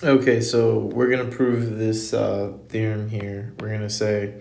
Okay, so we're going to prove this theorem here. We're going to say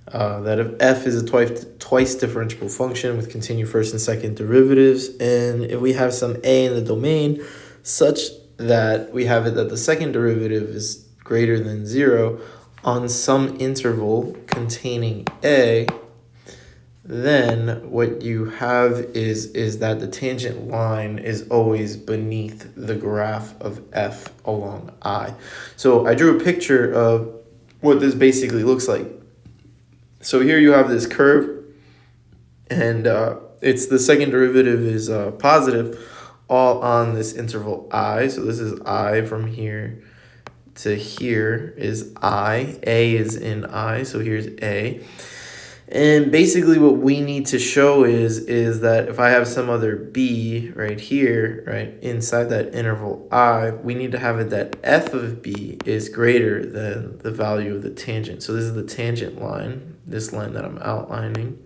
that if f is a twice differentiable function with continued first and second derivatives, and if we have some a in the domain such that we have it that the second derivative is greater than 0 on some interval containing a, then what you have is that the tangent line is always beneath the graph of f along I. So I drew a picture of what this basically looks like. So here you have this curve, and it's the second derivative is positive all on this interval I. So this is I from here to here is I. A is in I, so here's A. And basically what we need to show is that if I have some other b right here, right, inside that interval I, we need to have it that f of b is greater than the value of the tangent. So this is the tangent line, this line that I'm outlining.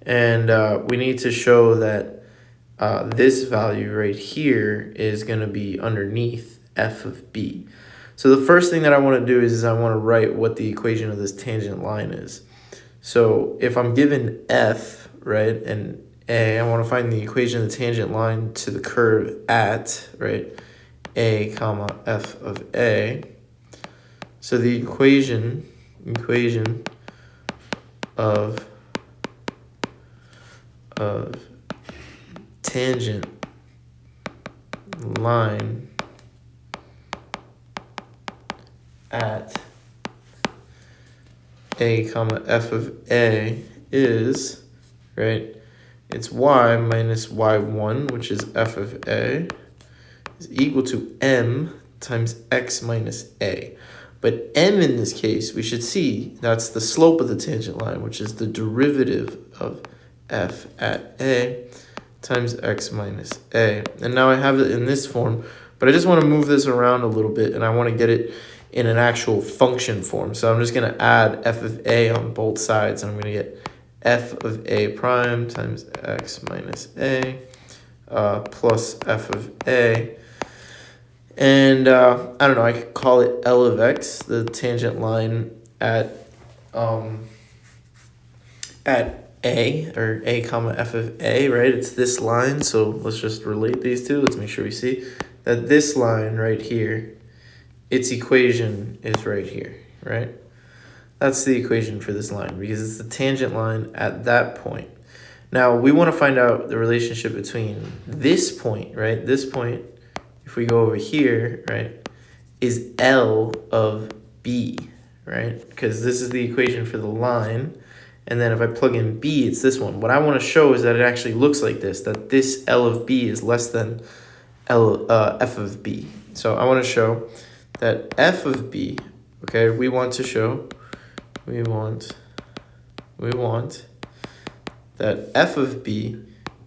And we need to show that this value right here is going to be underneath f of b. So the first thing that I want to do is I want to write what the equation of this tangent line is. So if I'm given f, right, and a, I want to find the equation of the tangent line to the curve at, right, a comma f of a. So the equation of tangent line at a comma f of a is, right, it's y minus y1, which is f of a, is equal to m times x minus a. But m in this case, we should see that's the slope of the tangent line, which is the derivative of f at a times x minus a. And now I have it in this form, but I just want to move this around a little bit, and I want to get it in an actual function form. So I'm just going to add f of a on both sides, and I'm going to get f of a prime times x minus a plus f of a. And I don't know, I could call it L of x, the tangent line at a, or a comma f of a, right? It's this line, so let's just relate these two. Let's make sure we see that this line right here, its equation is right here, right? That's the equation for this line because it's the tangent line at that point. Now, we want to find out the relationship between this point, right? This point, if we go over here, right, is L of B, right? Because this is the equation for the line. And then if I plug in B, it's this one. What I want to show is that it actually looks like this, that this L of B is less than F of B. So I want to show that f of b, okay, we want that f of b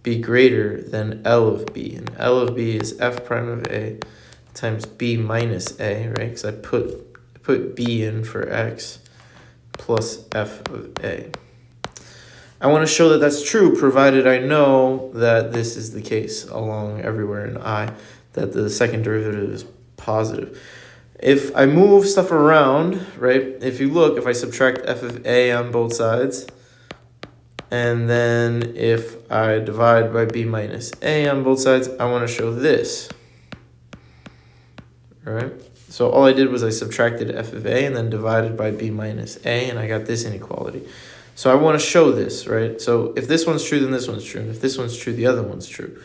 be greater than L of b. And L of b is f prime of a times b minus a, right? Because I put b in for x plus f of a. I want to show that that's true, provided I know that this is the case along everywhere in I, that the second derivative is positive. If I move stuff around, right, if you look, if I subtract f of a on both sides, and then if I divide by b minus a on both sides, I want to show this, right? So all I did was I subtracted f of a and then divided by b minus a, and I got this inequality. So I want to show this, right? So if this one's true, then this one's true. And if this one's true, the other one's true.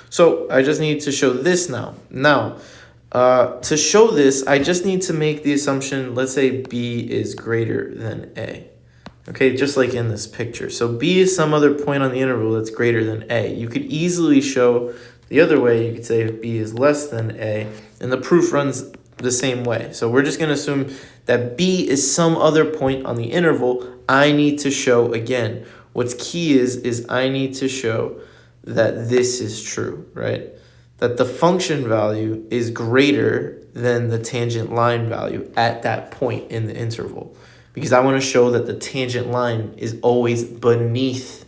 So I just need to show this now. Now, to show this, I just need to make the assumption, let's say b is greater than a. Okay, just like in this picture. So b is some other point on the interval that's greater than a. You could easily show the other way. You could say if b is less than a, and the proof runs the same way. So we're just going to assume that b is some other point on the interval. I need to show, again, what's key is I need to show that this is true, right? That the function value is greater than the tangent line value at that point in the interval. Because I want to show that the tangent line is always beneath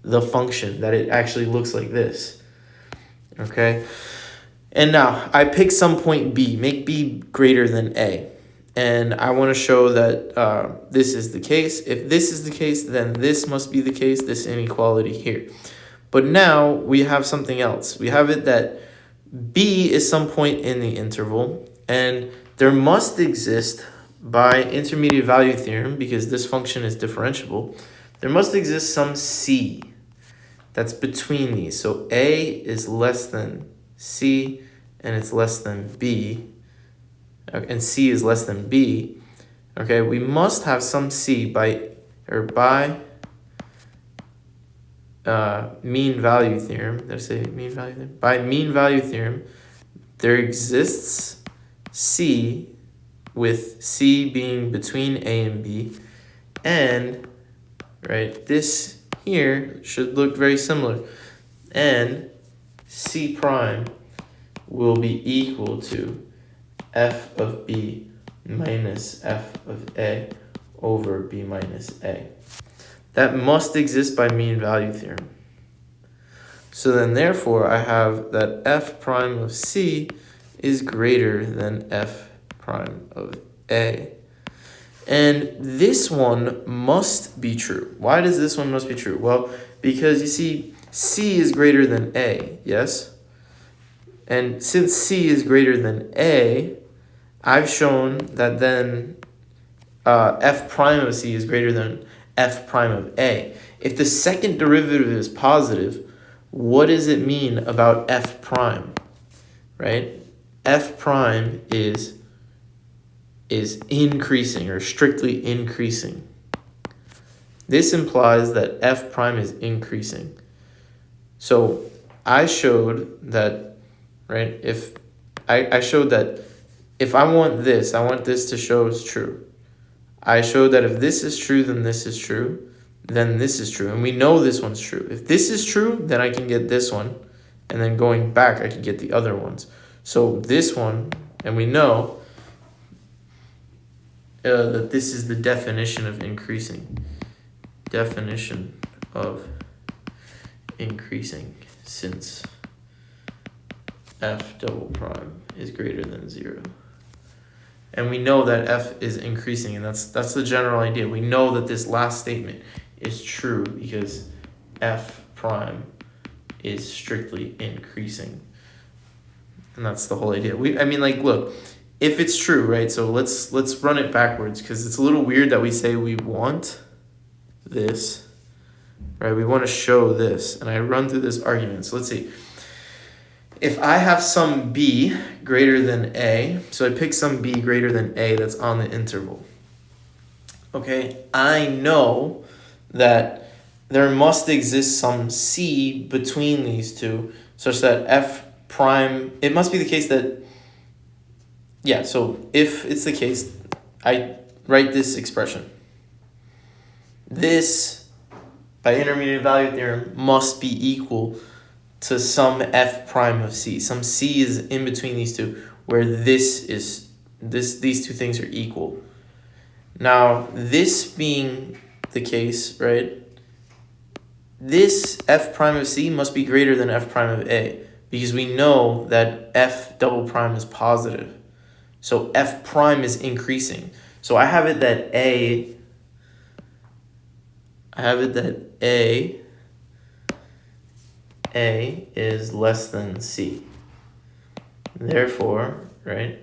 the function, that it actually looks like this. Okay? And now I pick some point B, make B greater than A. And I want to show that this is the case. If this is the case, then this must be the case, this inequality here. But now we have something else. We have it that B is some point in the interval, and there must exist, by intermediate value theorem, because this function is differentiable, there must exist some C that's between these. So A is less than C, and it's less than B, and C is less than B. Okay, we must have some C by mean value theorem. Did I say mean value theorem? By mean value theorem, there exists C, with C being between A and B, and right, this here should look very similar, and C prime will be equal to f of B minus f of A over B minus A. That must exist by mean value theorem. So then therefore I have that f prime of C is greater than f prime of A. And this one must be true. Why does this one must be true? Well, because you see, C is greater than A, yes? And since C is greater than A, I've shown that then f prime of C is greater than f prime of A. If the second derivative is positive, what does it mean about f prime, right? F prime is increasing, or strictly increasing. This implies that f prime is increasing. So I showed that, right, if I showed that if I want this to show is true. I showed that if this is true, then this is true, then this is true. And we know this one's true. If this is true, then I can get this one. And then going back, I can get the other ones. So this one, and we know that this is the definition of increasing. Definition of increasing, since f double prime is greater than 0. And we know that f is increasing, and that's the general idea. We know that this last statement is true because f prime is strictly increasing. And that's the whole idea. Look, if it's true, right? So let's run it backwards, because it's a little weird that we say we want this, right? We want to show this, and I run through this argument. So let's see. If I have some B greater than A, so I pick some B greater than A that's on the interval. Okay, I know that there must exist some C between these two, such that f prime, it must be the case that, yeah, so if it's the case, I write this expression. This, by intermediate value theorem, must be equal to some f prime of C. Some C is in between these two, where these two things are equal. Now, this being the case, right, this f prime of C must be greater than f prime of A, because we know that f double prime is positive. So f prime is increasing. So I have it that A is less than C. Therefore, right,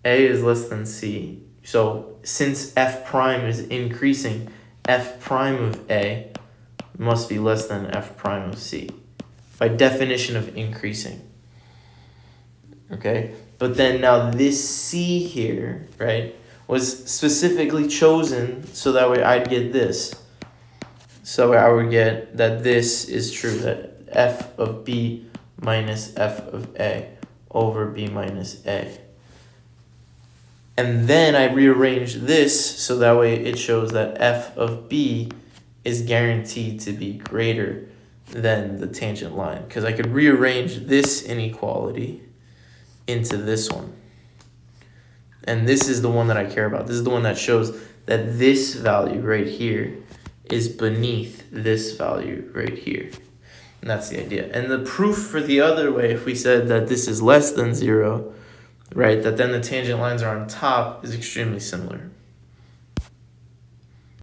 A is less than C. So since f prime is increasing, f prime of A must be less than f prime of C, by definition of increasing. Okay, but then now this C here, right, was specifically chosen so that way I'd get this. So I would get that this is true, that f of B minus f of A over B minus A. And then I rearrange this so that way it shows that f of B is guaranteed to be greater than the tangent line, because I could rearrange this inequality into this one. And this is the one that I care about. This is the one that shows that this value right here is beneath this value right here. And that's the idea. And the proof for the other way, if we said that this is less than 0, right, that then the tangent lines are on top, is extremely similar.